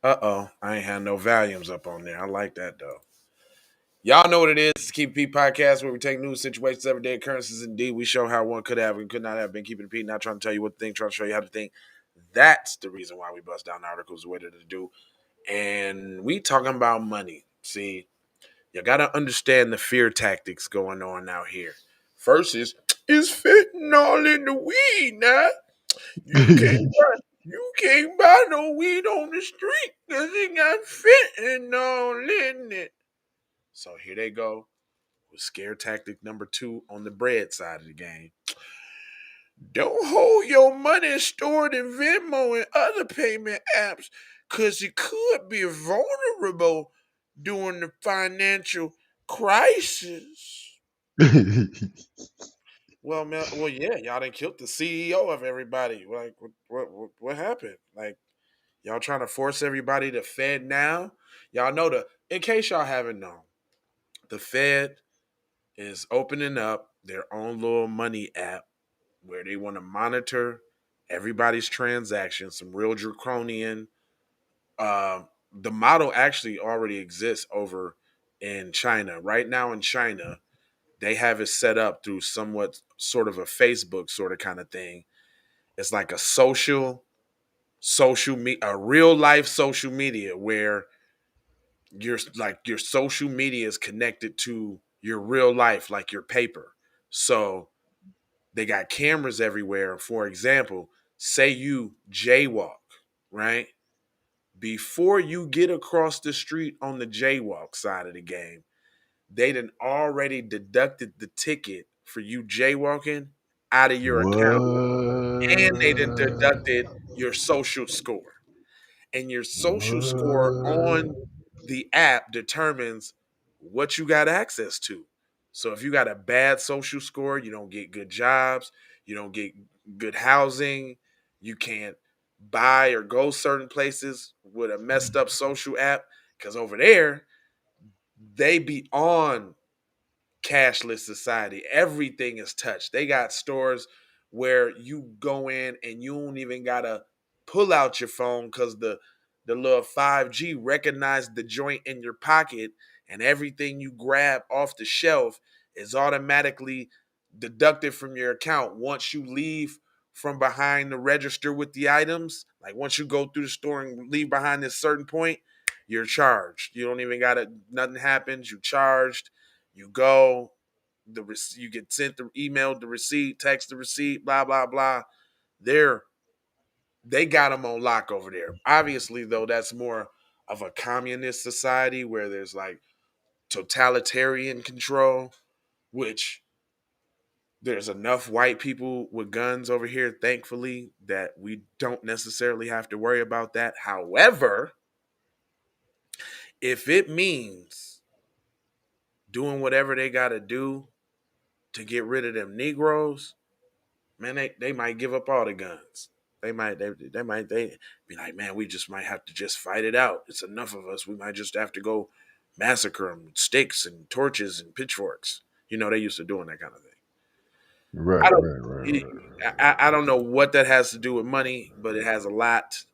Uh-oh. I ain't had no volumes up on there. I like that though. Y'all know what it is. It's the Keep It Pete podcast where we take news, situations, everyday occurrences. Indeed, we show how one could have and could not have been keeping it Pete. Not trying to tell you what to think, trying to show you how to think. That's the reason why we bust down articles, what to do. And we talking about money. See, you got to understand the fear tactics going on out here. First is fentanyl in the weed now. You can't buy no weed on the street because it got fentanyl in it. So here they go with scare tactic number 2 on the bread side of the game. Don't hold your money stored in Venmo and other payment apps because it could be vulnerable during the financial crisis. Well, man, yeah, y'all done killed the CEO of everybody. Like, what happened? Like, y'all trying to force everybody to Fed now? Y'all know in case y'all haven't known, the Fed is opening up their own little money app where they want to monitor everybody's transactions, some real draconian. Uh, the model actually already exists over in China. Right now in China, they have it set up through somewhat sort of a Facebook sort of kind of thing. It's like a a real life social media where your social media is connected to your real life, like your paper. So they got cameras everywhere. For example, say you jaywalk, right? Before you get across the street on the jaywalk side of the game, they done already deducted the ticket for you jaywalking out of your account, and they done What? deducted your social score. And your social score What? on the app determines what you got access to. So if you got a bad social score, you don't get good jobs, you don't get good housing, you can't buy or go certain places with a messed up social app because over there they be on cashless society. Everything is touched. They got stores where you go in and you don't even gotta pull out your phone because the little 5G recognized the joint in your pocket, and everything you grab off the shelf is automatically deducted from your account once you leave from behind the register with the items. Like once you go through the store and leave behind this certain point, you're charged. You don't even gotta, nothing happens, you charged. You go, you get sent the email, the receipt, text the receipt, blah blah blah. They're they got them on lock over there. Obviously, though, that's more of a communist society where there's like totalitarian control, which there's enough white people with guns over here, thankfully, that we don't necessarily have to worry about that. However, if it means doing whatever they got to do to get rid of them Negroes, man, they might give up all the guns. They be like, man, we just might have to just fight it out. It's enough of us. We might just have to go massacre them with sticks and torches and pitchforks. You know, they used to doing that kind of thing. I Right, don't, right, right, it, right. I don't know what that has to do with money, but it has a lot.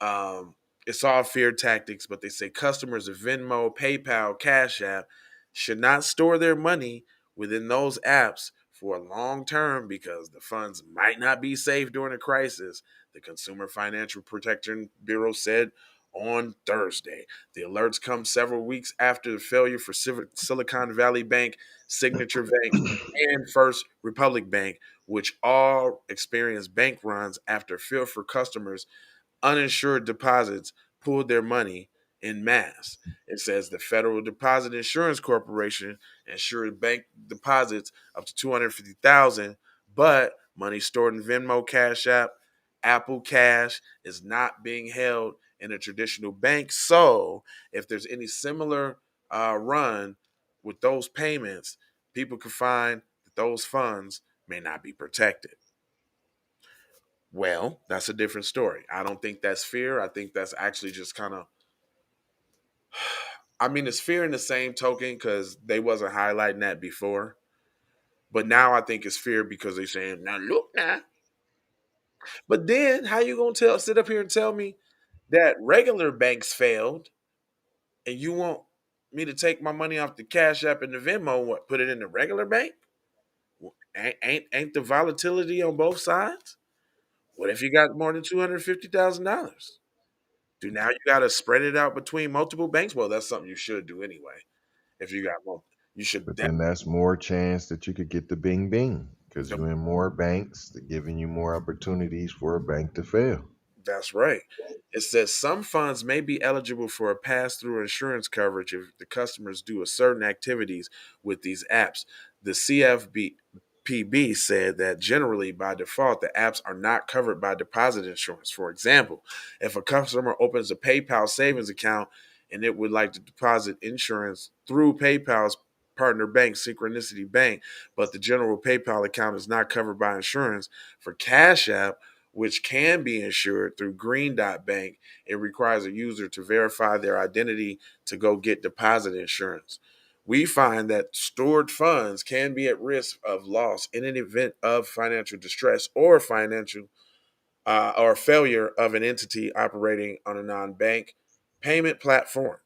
Um, it's all fear tactics. But they say customers of Venmo, PayPal, Cash App should not store their money within those apps for a long term because the funds might not be safe during a crisis, the Consumer Financial Protection Bureau said on Thursday. The alerts come several weeks after the failure for Silicon Valley Bank, Signature Bank, and First Republic Bank, which all experienced bank runs after fear for customers uninsured deposits pulled their money in mass. It says the Federal Deposit Insurance Corporation insured bank deposits up to 250,000, but money stored in Venmo, Cash App, Apple Cash is not being held in a traditional bank. So, if there's any similar run with those payments, people can find that those funds may not be protected. Well, that's a different story. I don't think that's fear. I think that's actually just kind of. I mean, it's fear in the same token because they wasn't highlighting that before, but now I think it's fear because they're saying, "Now look now." But then, how you gonna sit up here and tell me that regular banks failed, and you want me to take my money off the Cash App and the Venmo, what, put it in the regular bank? Ain't the volatility on both sides? What if you got more than $250,000? Do now you got to spread it out between multiple banks? Well, that's something you should do anyway. If you got more, you should. But then that's more chance that you could get the bing bing because The you're in more banks, they're giving you more opportunities for a bank to fail. That's right. It says some funds may be eligible for a pass through insurance coverage if the customers do a certain activities with these apps. The CFPB said that generally, by default, the apps are not covered by deposit insurance. For example, if a customer opens a PayPal savings account and it would like to deposit insurance through PayPal's partner bank, Synchronicity Bank, but the general PayPal account is not covered by insurance, for Cash App, which can be insured through Green Dot Bank, it requires a user to verify their identity to go get deposit insurance. We find that stored funds can be at risk of loss in an event of financial distress or failure of an entity operating on a non-bank payment platform,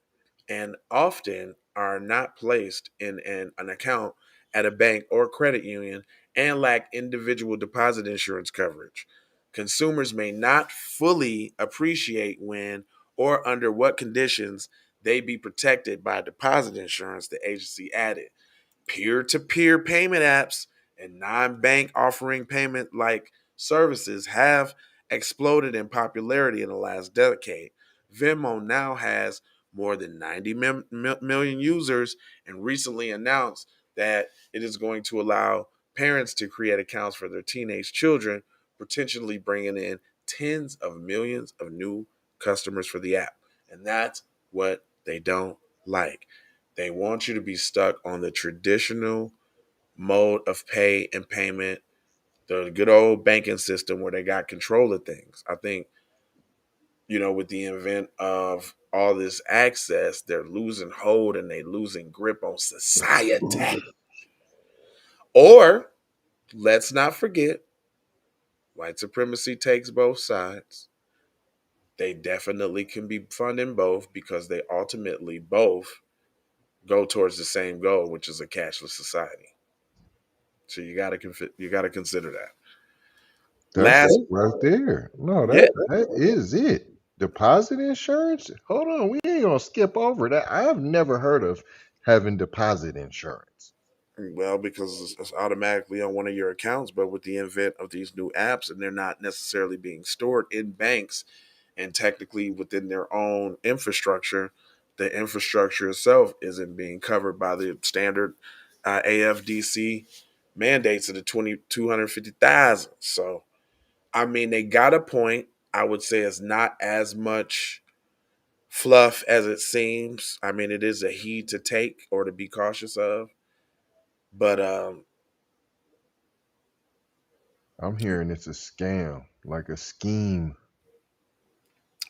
and often are not placed in an account at a bank or credit union and lack individual deposit insurance coverage. Consumers may not fully appreciate when or under what conditions they be protected by deposit insurance, the agency added. Peer-to-peer payment apps and non-bank offering payment like services have exploded in popularity in the last decade. Venmo now has more than 90 million users and recently announced that it is going to allow parents to create accounts for their teenage children, potentially bringing in tens of millions of new customers for the app. And that's what they don't like. They want you to be stuck on the traditional mode of pay and payment, the good old banking system where they got control of things. I think, with the invent of all this access, they're losing hold and they losing grip on society. Or let's not forget, white supremacy takes both sides. They definitely can be funding both because they ultimately both go towards the same goal, which is a cashless society. So you gotta consider that. That's Last, it right there. No, yeah. that is it. Deposit insurance? Hold on, we ain't gonna skip over that. I've never heard of having deposit insurance. Well, because it's automatically on one of your accounts, but with the invent of these new apps, and they're not necessarily being stored in banks and technically within their own infrastructure, the infrastructure itself isn't being covered by the standard AFDC mandates of the 250,000. So, I mean, they got a point. I would say it's not as much fluff as it seems. I mean, it is a heed to take or to be cautious of, but I'm hearing it's a scam, like a scheme,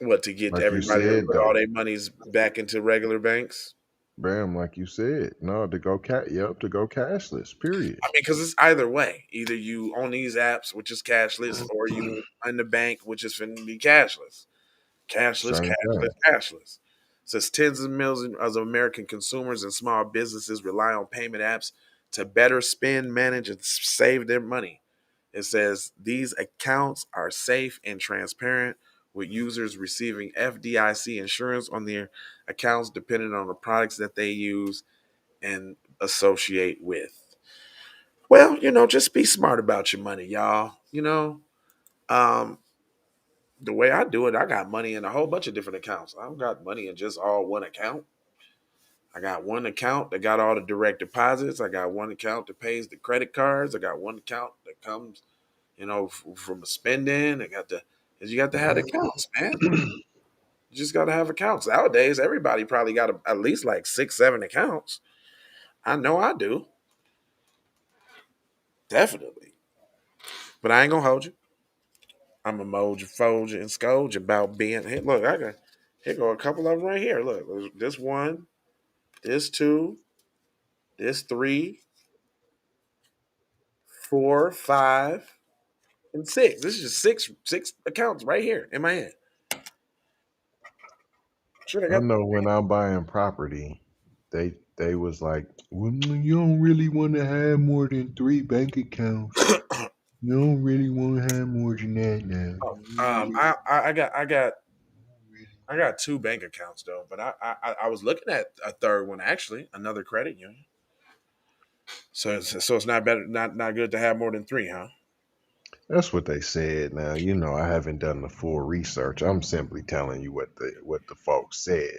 what, to get like you everybody to said put all though. their monies back into regular banks? Bam, like you said. No, to go yep, to go cashless, period. I mean, because it's either way. Either you own these apps, which is cashless, or you in the bank, which is finna be cashless. Cashless, Same cashless, thing. cashless. Says tens of millions of American consumers and small businesses rely on payment apps to better spend, manage, and save their money. It says these accounts are safe and transparent, with users receiving FDIC insurance on their accounts depending on the products that they use and associate with. Well, just be smart about your money, y'all. Um, the way I do it, I got money in a whole bunch of different accounts. I don't got money in just all one account. I got one account that got all the direct deposits. I got one account that pays the credit cards. I got one account that comes, from the spending. I got the, you got to have accounts, man. You just got to have accounts. Nowadays, everybody probably got at least like 6, 7 accounts. I know I do, definitely. But I ain't gonna hold you. I'm a mold you, fold you, and scold you about being. Hey, look, I got here go a couple of them right here. Look, this one, this two, this three, 4, 5, and 6. This is just six accounts right here in my hand. Sure, they I got. know when I'm buying property, they was like, well, you don't really want to have more than 3 bank accounts. You don't really want to have more than that now. Oh, You really, I got two bank accounts though, but I was looking at a third one actually, another credit union. So it's not better, not good to have more than three, huh? That's what they said. Now, I haven't done the full research. I'm simply telling you what the folks said.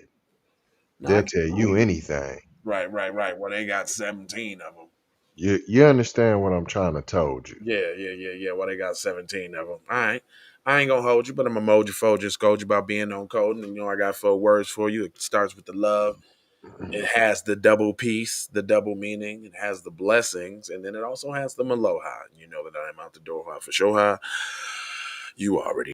No, They'll tell you anything. right. Well, they got 17 of them. You understand what I'm trying to told you. Yeah. Well, they got 17 of them. All right. I ain't gonna hold you, but I'm gonna mold you for just scold you about being on code. And I got 4 words for you. It starts with the love. It has the double peace, the double meaning. It has the blessings, and then it also has the aloha. You know that I am out the door for sure. You already